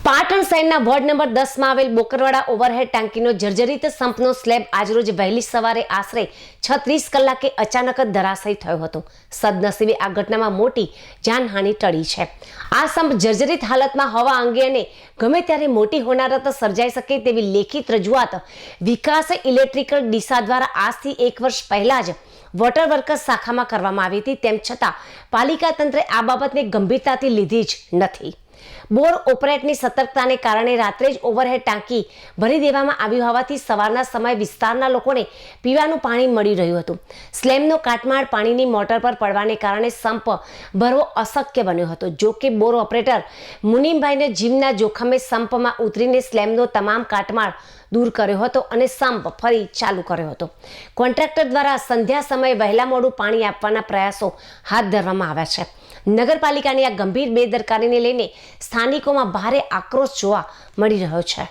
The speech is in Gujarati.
પાટણ શહેરના વોર્ડ નંબર 10 માં આવેલ બોકરવાડા ઓવરહેડ ટાંકીનો જર્જરિત સંપનો સ્લેબ આજરોજ વહેલી સવારે આશરે 36 કલાકે અચાનક જ ધરાશાયી થયો હતો। સદનસીબે આ ઘટનામાં મોટી જાનહાનિ ટળી છે। આ સંપ જર્જરિત હાલતમાં હોવા અંગે અને ગમે ત્યારે મોટી હોનારત સર્જાઈ શકે તેવી લેખિત રજૂઆત વિકાસ ઇલેક્ટ્રિકલ ડીસા દ્વારા આજથી 1 વર્ષ પહેલા જ વોટર વર્કસ શાખામાં કરવામાં આવી હતી। તેમ છતાં પાલિકા તંત્રે આ બાબતને ગંભીરતાથી લીધી જ નથી। બોર ઓપરેટની સતર્કતાને કારણે રાત્રે જ ઓવરહેડ ટાંકી ભરી દેવામાં આવી હોવાથી સવારના સમયે વિસ્તારના લોકોને પીવાનું પાણી મળી રહ્યું હતું। સ્લેબનો કાટમાળ પાણીની મોટર પર પડવાને કારણે સંપ ભરવો અશક્ય બન્યો હતો। જો કે બોર ઓપરેટર મુનીમભાઈને જીવના જોખમે સંપમાં ઉતરીને સ્લેબનો તમામ કાટમાળ દૂર કર્યો હતો અને સંપ ફરી ચાલુ કર્યો હતો। કોન્ટ્રાક્ટર દ્વારા સંધ્યા સમયે વહેલા મોડું પાણી આપવાના પ્રયાસો હાથ ધરવામાં આવ્યા છે। નગરપાલિકાની આ ગંભીર બેદરકારીને લઈને સ્થાનિકોમાં ભારે આક્રોશ જોવા મળી રહ્યો છે।